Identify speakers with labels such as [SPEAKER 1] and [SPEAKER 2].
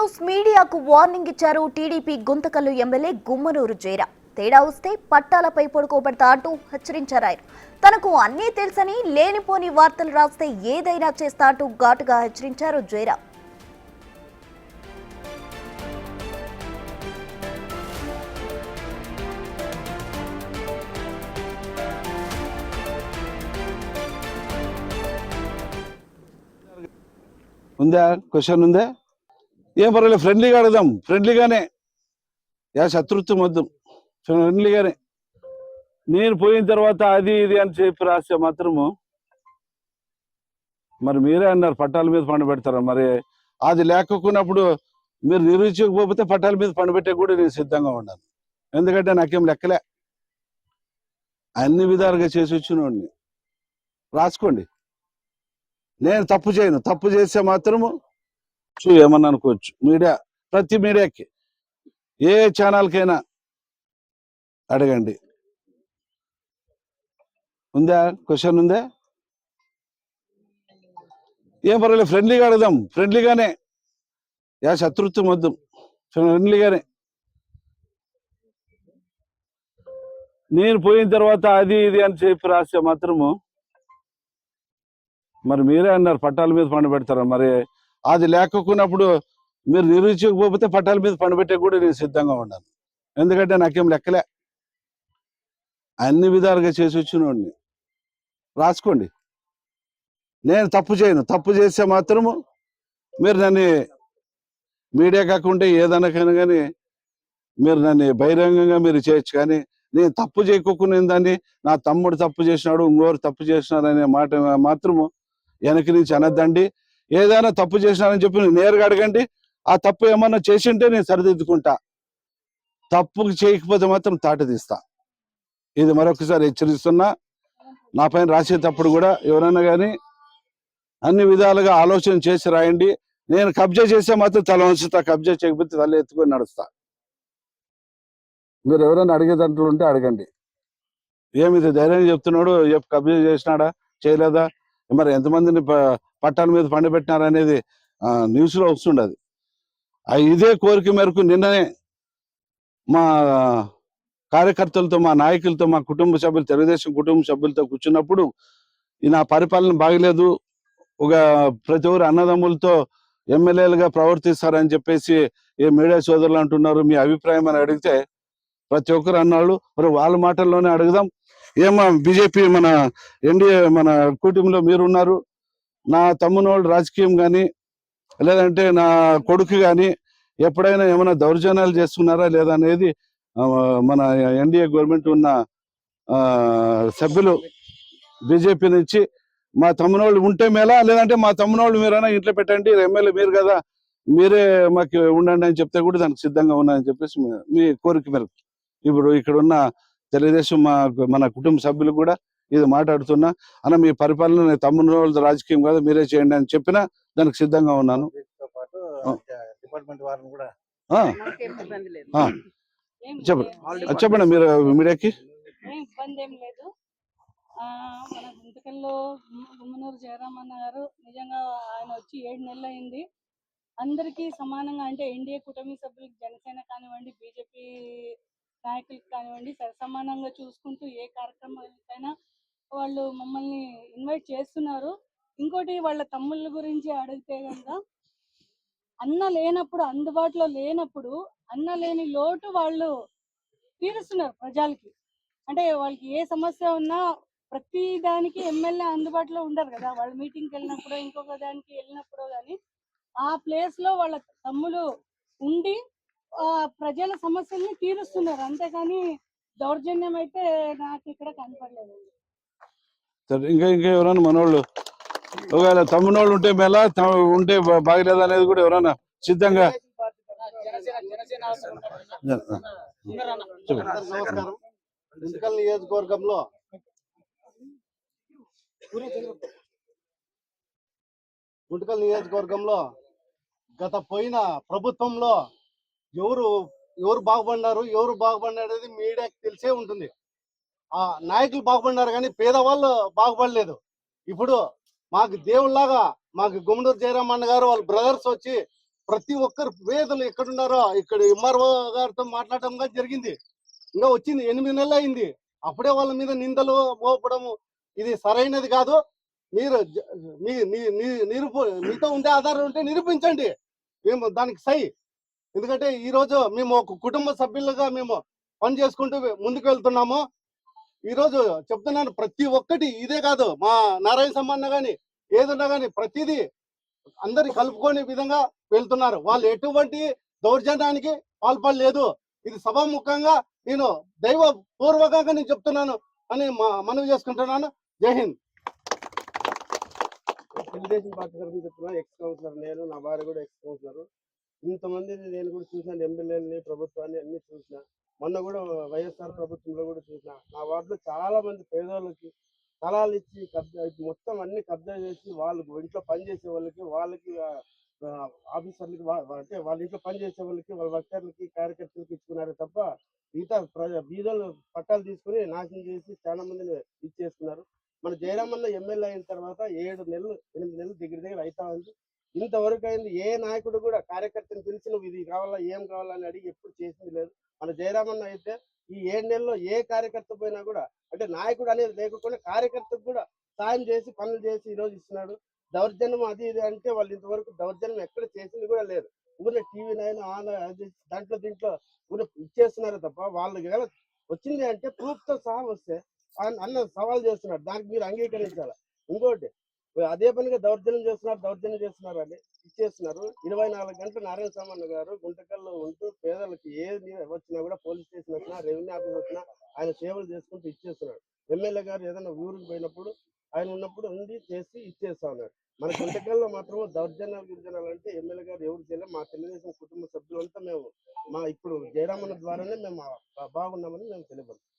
[SPEAKER 1] News మీడియాకు warning ఇచ్చారు TDP Guntakal MLA Gummanuru Jayaram. తేడా వస్తే పట్టాలపై పడుకోబెడతా అంటూ హెచ్చరించారు ఆయన. తనకు అన్నీ తెలుసని లేనిపోని వార్తలు రాస్తే ఏదైనా చేస్తా అంటూ ఘాటుగా హెచ్చరించారు జయరాం.
[SPEAKER 2] ఉందా క్వశ్చన్ ఉందా? ఏం పర్వాలేదు, ఫ్రెండ్లీగా అడుగుదాం. ఫ్రెండ్లీగానే, శత్రుత్వం వద్దు, ఫ్రెండ్లీగానే. నేను పోయిన తర్వాత అది ఇది అని చెప్పి రాస్తే మాత్రము మరి మీరే అన్నారు పట్టాల మీద పండబెడతారా? మరి అది లేకున్నప్పుడు మీరు నిరూపించకపోతే పట్టాల మీద పండబెట్టే కూడా నేను సిద్ధంగా ఉన్నాను. ఎందుకంటే నాకేం లెక్కలే, అన్ని విధాలుగా చేసి వచ్చినోడిని. రాసుకోండి, నేను తప్పు చేయను. తప్పు చేస్తే మాత్రము ఏమన్నా అనుకోవచ్చు. మీడియా, ప్రతి మీడియాకి, ఏ ఛానల్కైనా అడగండి. ఉందా క్వశ్చన్ ఉందా? ఏం పర్వాలేదు, ఫ్రెండ్లీగా అడుగుదాం. ఫ్రెండ్లీగానే, శత్రుత్వం వద్దు, ఫ్రెండ్లీగానే. నేను పోయిన తర్వాత అది ఇది అని చెప్పి రాస్తే మాత్రము మరి మీరే అన్నారు పట్టాల మీద పండబెడతారా? మరి అది లేకున్నప్పుడు మీరు నిరూపించకపోతే పట్టాల మీద పండబెట్టే కూడా నేను సిద్ధంగా ఉన్నాను. ఎందుకంటే నాకేం లెక్కలే, అన్ని విధాలుగా చేసి వచ్చినోడిని. రాసుకోండి, నేను తప్పు చేయను. తప్పు చేస్తే మాత్రము మీరు నన్ను మీడియా కాకుంటే ఏదైనా కానీ మీరు నన్ను బహిరంగంగా మీరు చేయొచ్చు. కానీ నేను తప్పు చేయకోకుండా దాన్ని నా తమ్ముడు తప్పు చేసినాడు, ఇంకోరు తప్పు చేసినాడు అనే మాట మాత్రము వెనక్కి నుంచి అనద్దండి. ఏదైనా తప్పు చేసినారని చెప్పి నేరుగా అడగండి. ఆ తప్పు ఏమన్నా చేసింటే నేను సరిదిద్దుకుంటా. తప్పు చేయకపోతే మాత్రం తాట తీస్తా. ఇది మరొకసారి హెచ్చరిస్తున్నా. నా పైన రాసేటప్పుడు కూడా ఎవరైనా కానీ అన్ని విధాలుగా ఆలోచన చేసి రాయండి. నేను కబ్జా చేస్తే మాత్రం తల వంచుతా, కబ్జా చేయకపోతే తల ఎత్తుకొని నడుస్తా. మీరు ఎవరైనా అడిగే దాంట్లో ఉంటే అడగండి. ఏమిది ధైర్యంగా చెప్తున్నాడు, కబ్జా చేసినాడా చేయలేదా, మరి ఎంతమందిని పట్టాల మీద పండబెట్టినారా అనేది న్యూస్లో వస్తుండదు. ఇదే కోరిక మేరకు నిన్ననే మా కార్యకర్తలతో, మా నాయకులతో, మా కుటుంబ సభ్యులు, తెలుగుదేశం కుటుంబ సభ్యులతో కూర్చున్నప్పుడు నా పరిపాలన బాగలేదు, ఒక ప్రతి ఒక్కరు అన్నదమ్ములతో ఎమ్మెల్యేలుగా ప్రవర్తిస్తారని చెప్పేసి ఏ మీడియా సోదరులు అంటున్నారు, మీ అభిప్రాయం అని అడిగితే ప్రతి ఒక్కరు అన్నాళ్ళు. మరి వాళ్ళ మాటల్లోనే అడుగుదాం. ఏమో బీజేపీ మన ఎన్డీఏ మన కూటమిలో మీరున్నారు. నా తమ్మునోళ్ళు రాజకీయం కానీ లేదంటే నా కొడుకు కానీ ఎప్పుడైనా ఏమైనా దౌర్జన్యాలు చేస్తున్నారా లేదా అనేది మన ఎన్డీఏ గవర్నమెంట్ ఉన్న సభ్యులు బీజేపీ నుంచి మా తమ్మునోళ్ళు ఉంటే మేలా, లేదంటే మా తమ్మునోళ్ళు మీరైనా ఇంట్లో పెట్టండి, ఎమ్మెల్యే మీరు కదా, మీరే మాకు ఉండండి అని చెప్తే కూడా దానికి సిద్ధంగా ఉన్నాయని చెప్పేసి మీ కోరిక మేరకు ఇప్పుడు ఇక్కడ ఉన్న తెలుగుదేశం మన కుటుంబ సభ్యులు కూడా ఇది మాట్లాడుతున్నా. అన్న మీ పరిపాలన తమ్మునోళ్ళ రాజకీయం కాదు, మీరే చేయండి అని చెప్పినా దానికి సిద్ధంగా ఉన్నాను. చెప్పండి మీరు మీడియాకి.
[SPEAKER 3] ఇబ్బంది ఏం లేదు. మన గుంతకల్లో గుమ్మనూరు జయరాం అన్న గారు నిజంగా ఆయన వచ్చి 7 నెలలు అయింది. అందరికీ సమానంగా, అంటే ఎన్డీఏ కూటమి సభ్యులకు, జనసేన కానివ్వండి, బీజేపీ నాయకులకు కానివ్వండి, సమానంగా చూసుకుంటూ ఏ కార్యక్రమాలకైనా వాళ్ళు మమ్మల్ని ఇన్వైట్ చేస్తున్నారు. ఇంకోటి వాళ్ళ తమ్ముళ్ళ గురించి అడిగితే కనుక, అన్న లేనప్పుడు, అందుబాటులో లేనప్పుడు అన్న లేని లోటు వాళ్ళు తీరుస్తున్నారు ప్రజలకి. అంటే వాళ్ళకి ఏ సమస్య ఉన్నా ప్రతి దానికి ఎమ్మెల్యే అందుబాటులో ఉండరు కదా. వాళ్ళు మీటింగ్కి వెళ్ళినప్పుడు, ఇంకొక దానికి వెళ్ళినప్పుడు కానీ ఆ ప్లేస్ లో వాళ్ళ తమ్ములు ఉండి ప్రజల సమస్యల్ని తీరుస్తున్నారు. అంతేకాని దౌర్జన్యం అయితే నాకు ఇక్కడ కనపడలేదు.
[SPEAKER 2] ఇంకా ఎవరైనా మనోళ్ళు ఒకవేళ తమ్మునోళ్ళు ఉంటే మేళ ఉంటే బాగలేదు అనేది కూడా ఎవరైనా సిద్ధంగా.
[SPEAKER 4] నమస్కారం. గుంతకల్ నియోజకవర్గంలో గత పోయిన ప్రభుత్వంలో ఎవరు బాగుపడినారు, ఎవరు బాగుపడినారనేది మీడియాకి తెలిసే ఉంటుంది. ఆ నాయకులు బాగుపడినారు కానీ పేదవాళ్ళు బాగుపడలేదు. ఇప్పుడు మాకు దేవుళ్ళలాగా మాకు గుమ్మనూరు జయరాం అన్న గారు వాళ్ళ బ్రదర్స్ వచ్చి ప్రతి ఒక్కరు పేదలు ఎక్కడున్నారో ఇక్కడ ఎంఆర్ఓ గారితో మాట్లాడటం కూడా జరిగింది. ఇంకా వచ్చింది 8 నెలలు అయింది. అప్పుడే వాళ్ళ మీద నిందలు మోపడము ఇది సరైనది కాదు. మీరు మీతో ఉండే ఆధారం ఉంటే నిరూపించండి, మేము దానికి సై. ఎందుకంటే ఈ రోజు మేము ఒక కుటుంబ సభ్యులుగా మేము పని చేసుకుంటూ ముందుకు వెళ్తున్నాము. ఈ రోజు చెప్తున్నాను, ప్రతి ఒక్కటి ఇదే కాదు, మా నారాయణ సమ్మన్న గాని ఏదన్నా గాని ప్రతిదీ అందరి కలుపుకునే విధంగా వెళ్తున్నారు. వాళ్ళు ఎటువంటి దౌర్జన్యానికి పాల్పడలేదు. ఇది సభాముఖంగా నేను దైవ పూర్వకంగా నేను చెప్తున్నాను అని మనవి చేసుకుంటున్నాను. జై హింద్.
[SPEAKER 5] తెలుగుదేశం పార్టీ తరఫున చెప్తున్నాను. ఎక్స్ కౌన్సిలర్ నేను, నా భార్య కూడా ఎక్స్ కౌన్సిలర్. ఇంతమందిని నేను కూడా చూసాను, ఎమ్మెల్యేలని, ప్రభుత్వాన్ని అన్ని చూసిన. మొన్న కూడా వైఎస్ఆర్ ప్రభుత్వంలో కూడా చూసిన. నా వార్డులో చాలా మంది పేదోళ్ళకి స్థలాలు ఇచ్చి కబ్జా మొత్తం అన్ని కబ్జా చేసి వాళ్ళకి ఇంట్లో పనిచేసే వాళ్ళకి ఆఫీసర్లకి అంటే వాళ్ళ ఇంట్లో పనిచేసే వాళ్ళకి వాళ్ళ వర్కర్లకి కార్యకర్తలకి ఇచ్చుకున్నారే తప్ప మిగతా బీదోళ్ళు పట్టాలు తీసుకుని నాశనం చేసి చాలా మందిని ఇచ్చేసుకున్నారు. మన జయరామన్న ఎమ్మెల్యే అయిన తర్వాత 7 నెలలు 8 నెలలు దగ్గర అవుతా ఉంది. ఇంతవరకు అయింది ఏ నాయకుడు కూడా కార్యకర్తను పిలిచి నువ్వు ఇది కావాలా ఏం కావాలా అని అడిగి ఎప్పుడు చేసింది లేదు. మన జయరామన్న అయితే ఈ 7 నెలల్లో ఏ కార్యకర్త పోయినా కూడా అంటే నాయకుడు అనేది లేకుండా కార్యకర్తకు కూడా సాయం చేసి పనులు చేసి ఈరోజు ఇస్తున్నాడు. దౌర్జన్యం అది ఇది అంటే వాళ్ళు ఇంతవరకు దౌర్జన్యం ఎక్కడ చేసింది కూడా లేదు. ఊరిలో TV9 ఆన్ దాంట్లో దీంట్లో ఊరిలో ఇచ్చేస్తున్నారు తప్ప వాళ్ళకి వచ్చింది అంటే ప్రూఫ్ తో సహా వస్తే అన్న సవాల్ చేస్తున్నాడు, దానికి మీరు అంగీకరించాలి. ఇంకోటి అదే పనిగా దౌర్జన్యం చేస్తున్నారు అని ఇచ్చేస్తున్నారు. 24 గంటలు నారాయణ సామన్న గారు గుంటకల్లో ఉంటూ పేదలకు ఏది వచ్చినా కూడా పోలీస్ స్టేషన్ వచ్చినా రెవెన్యూ ఆఫీస్ వచ్చినా ఆయన సేవలు చేసుకుంటూ ఇచ్చేస్తున్నాడు. ఎమ్మెల్యే గారు ఏదైనా ఊరికి పోయినప్పుడు ఆయన ఉన్నప్పుడు ఉండి చేసి ఇచ్చేస్తా ఉన్నారు. మన గుంటకల్లో మాత్రం గిరిజనాలు అంటే ఎమ్మెల్యే గారు ఎవరు చేయలేదు. మా తెలుగుదేశం కుటుంబ సభ్యులంతా మేము ఇప్పుడు జయరామన్న ద్వారానే మేము బాగున్నామని మేము తెలియపడుతున్నాం.